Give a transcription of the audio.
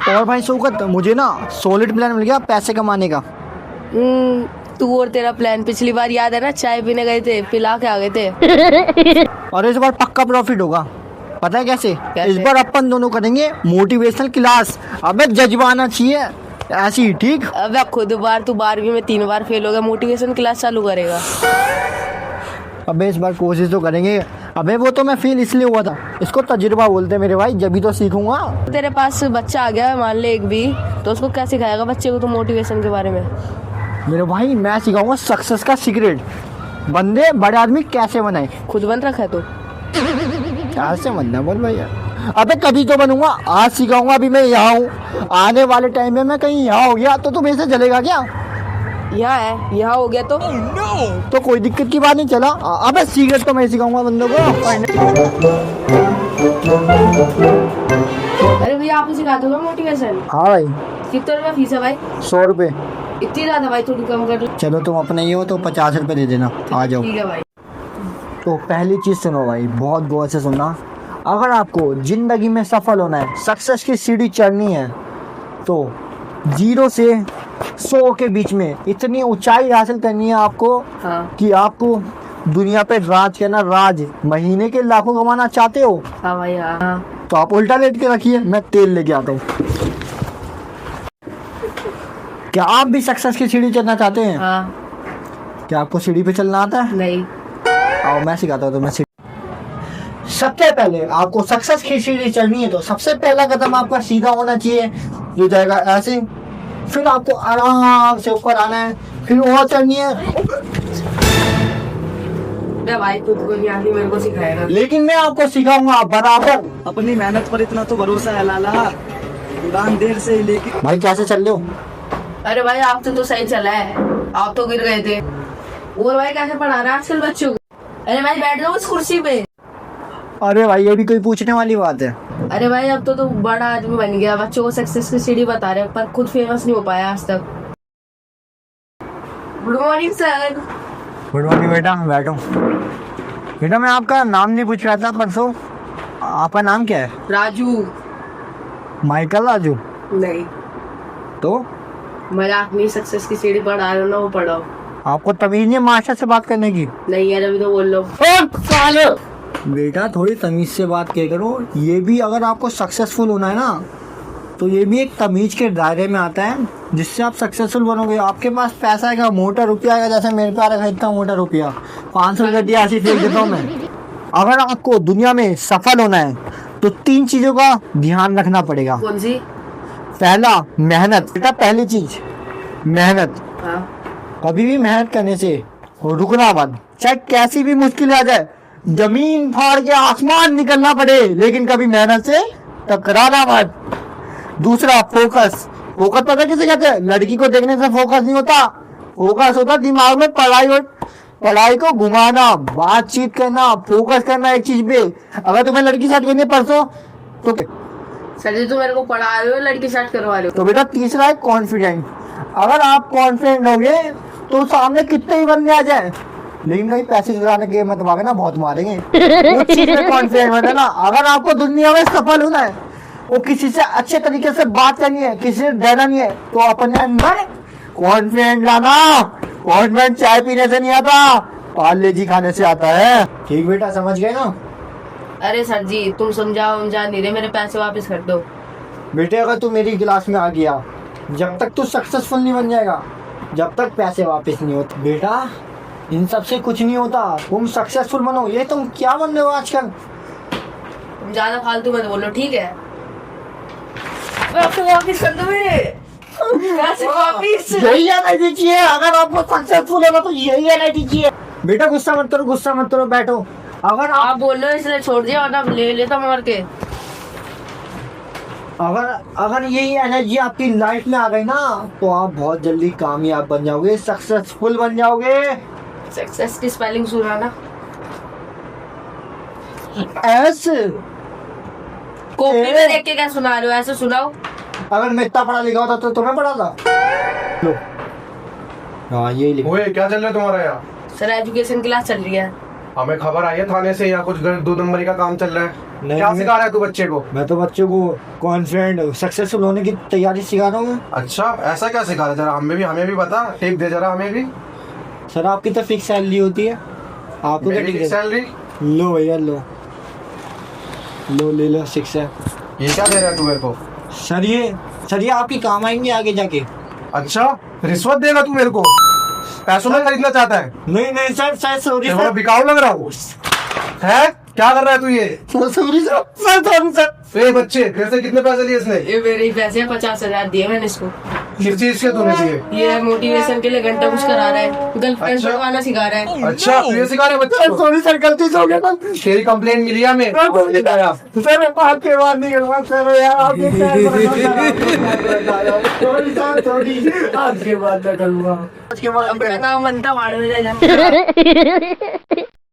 और भाई शौकत, मुझे ना सॉलिड प्लान मिल गया पैसे कमाने का। तू और तेरा प्लान पिछली बार याद है ना, चाय पीने गए थे, पिला के आ गए थे। और इस बार पक्का प्रॉफिट होगा। पता है कैसे? कैसे? इस बार अपन दोनों करेंगे मोटिवेशनल क्लास। अबे जज्बा आना चाहिए ऐसी ही, ठीक? अबे खुद बार तू 12वीं में 3 बार फेल हो गया, मोटिवेशन क्लास चालू करेगा? अबे इस बार कोशिश तो करेंगे। अबे वो तो मैं फेल इसलिए हुआ था, इसको तजुर्बा बोलते हैं मेरे भाई, जब भी तो सीखूंगा। तेरे पास बच्चा आ गया है, मान ले एक भी, तो उसको क्या सिखाएगा बच्चे को तो मोटिवेशन के बारे में? मेरे भाई मैं सिखाऊंगा सक्सेस का सीक्रेट, बंदे बड़े आदमी कैसे बनाए। खुद बन रखा है तो? कैसे बनना बोल भैया। अबे कभी तो बनूंगा, आज सिखाऊंगा। अभी मैं यहाँ हूँ, आने वाले टाइम में मैं कहीं यहाँ हो गया तो मेरे से चलेगा क्या? यहाँ है, यहाँ हो गया तो कोई दिक्कत की बात नहीं। चला अबे सीक्रेट तो मैं सिखाऊंगा बंदों को। अरे भैया आपको सिखाते हो मोटिवेशन? हाँ भाई। कितने रुपया फीस है भाई? 100 रुपये। इतनी ज्यादा भाई, थोड़ी कम कर लो। चलो तुम अपने ही हो तो 50 रुपये दे देना, आ जाओ। ठीक है भाई। तो पहली चीज़ सुनो भाई, बहुत गौर से सुनना। अगर आपको ज़िंदगी में सफल होना है, सक्सेस की सीढ़ी चढ़नी है, तो 0 से 100 के बीच में इतनी ऊंचाई हासिल करनी है आपको। हाँ कि आपको दुनिया पे राज करना, राज। महीने के लाखों कमाना चाहते हो हाँ भाई हाँ। तो आप उल्टा लेट के रखिए, मैं तेल लेके आता हूँ। क्या आप भी सक्सेस की सीढ़ी चढ़ना चाहते हैं? हाँ। क्या आपको सीढ़ी पे चलना आता है? नहीं। आओ मैं सिखाता हूँ तुम्हें। सबसे पहले आपको सक्सेस की सीढ़ी चढ़नी है तो सबसे पहला कदम आपका सीधा होना चाहिए, जो जाएगा ऐसे। फिर आपको आराम से ऊपर आना है, फिर और चढ़नी है। भाई खुद को नहीं आती, मेरे को सिखाएगा। लेकिन मैं आपको सिखाऊंगा बराबर। अपनी मेहनत पर इतना तो भरोसा है लाला, उड़ान देर से ही लेके। भाई कैसे चल रहे हो? अरे भाई आप तो सही चला है, आप तो गिर गए थे। और भाई कैसे पढ़ा रहे हैं आजकल बच्चों को? अरे भाई बैठ जाओ उस कुर्सी पे। अरे भाई ये भी कोई पूछने वाली बात है? अरे भाई अब तो बड़ा आदमी बन गया, बच्चों को सक्सेस की सीढ़ी बता रहे हैं, पर खुद फेमस नहीं हो पाया आज तक। Good morning sir. Good morning बेटा, बैठो। बेटा मैं आपका नाम नहीं पूछ रहा था परसों, आपका नाम क्या है? राजू। माइकल राजू? नहीं तो मजाक नहीं, सक्सेस की सीढ़ी पढ़ा रहे हो ना, वो पढ़ाओ। आपको तमीज नहीं मास्टर से बात करने की? नहीं यार अभी तो बोल लो। बेटा थोड़ी तमीज से बात किया करो। ये भी अगर आपको सक्सेसफुल होना है ना, तो ये भी एक तमीज के दायरे में आता है, जिससे आप सक्सेसफुल बनोगे। आपके पास पैसा आएगा, मोटा रुपया आएगा, जैसे मेरे पास आएगा इतना मोटा रुपया, 500 गड्डियाँ ऐसी फेंक देता हूँ मैं। अगर आपको दुनिया में सफल होना है तो 3 चीज़ों का ध्यान रखना पड़ेगा। कौन सी? पहला मेहनत। बेटा पहली चीज मेहनत। हाँ। कभी भी मेहनत करने से रुकना मत, चाहे कैसी भी मुश्किल आ जाए, जमीन फाड़ के आसमान निकलना पड़े, लेकिन कभी मेहनत से टकराना मत। दूसरा फोकस। फोकस पता किसे कहते हैं? लड़की को देखने से फोकस नहीं होता, फोकस होता दिमाग में पढ़ाई और पढ़ाई को घुमाना, बातचीत करना, फोकस करना एक चीज पे। अगर तुम्हें लड़की साथ करनी है परसों तो सर जी तो मेरे को पढ़ा रहे हो, लड़की सेट करवा रहे हो? तो बेटा तीसरा है कॉन्फिडेंट। अगर आप कॉन्फिडेंट होगे तो सामने कितने ही बंदे आ जाए, लेकिन कहीं पैसे चुराने के मत भागना, बहुत मारेंगे। उस चीज में कॉन्फिडेंट है ना। अगर आपको दुनिया में सफल होना है, वो किसी से अच्छे तरीके से बात करनी है, किसी से डरना नहीं है, तो अपने अंदर कॉन्फिडेंट लाना। कॉन्फिडेंट चाय पीने से नहीं आता, पार्ले जी खाने से आता है। ठीक बेटा, समझ गए ना? अरे सर जी तुम समझाओ नहीं रहे, मेरे पैसे वापस कर दो। बेटे अगर तू मेरी क्लास में आ गया, जब तक तू सक्सेसफुल नहीं बन जाएगा, जब तक पैसे वापस नहीं होते। बेटा इन सब से कुछ नहीं होता, तुम सक्सेसफुल बनो। ये तुम क्या बन रहे हो आजकल? तुम ज्यादा फालतू मत बोलो, ठीक है? पैसे वापस कर दो मेरे, पैसे वापस। यही एनर्जी चाहिए अगर आपको सक्सेसफुल होना, तो यही एनर्जी चाहिए। बेटा गुस्सा मत करो, गुस्सा मत करो, बैठो। अगर आप बोल रहे हो इसलिए छोड़ दिया, वरना ले लेता मार के। अगर यही एनर्जी आपकी लाइफ में आ गई ना, तो आप बहुत जल्दी कामयाब बन जाओगे, सक्सेसफुल बन जाओगे। सक्सेस की स्पेलिंग सुनाना। ऐसे कॉपी में देख के क्या सुना रहे हो? ऐसे सुनाओ। अगर मैं इतना पढ़ा लिखा होता तो तुम्हें पढ़ा था। लो हाँ यही लिखो। ओए क्या चल रहा है तुम्हारा यहाँ? सर एजुकेशन क्लास चल रही है। हमें खबर आई है थाने से, यहाँ कुछ 2 नंबरी का काम चल रहा है। नहीं, क्या मैं- सिखा रहा है तू बच्चे को? मैं तो बच्चों को कॉन्फिडेंट सक्सेसफुल होने की तैयारी सिखा रहा हूँ। अच्छा, ऐसा क्या सिखा रहा है? जरा हमें भी बता, टिप दे जरा हमें भी। सर आपकी तो फिक्स सैलरी होती है, आपको क्या मेरी टिक सैलरी? लो भैया लो, लो ले लो 6 है। ये क्या दे रहा है तू मेरे को? सर ये आपके काम आएंगे आगे जाके। अच्छा, रिश्वत देगा तू मेरे को? पैसों में खरीदना चाहता है? नहीं नहीं सर सर सॉरी तेरे को सर, बिकाऊ लग रहा हूँ है? क्या कर रहा है तू ये? Sorry sir sorry sir. ए बच्चे, फिर से कितने पैसे लिए इसने? ये मेरे ही पैसे 50,000 दिए मैंने इसको। किस चीज के तूने दिए? ये मोटिवेशन के लिए घंटा कुछ करा रहा है, गर्लफ्रेंड अच्छा। बनवाना सिखा रहा है। अच्छा, तू ये सिखा रहा है बच्चे को? सॉरी सर गलती से हो गया था। तेरी कंप्लेंट मिली है हमें? सर मैं आपके बात नहीं करूँगा सर यार, आपके पैर सॉरी सर सॉरी, आपके बात नहीं करूँगा। अपना काम बनता मार में जाए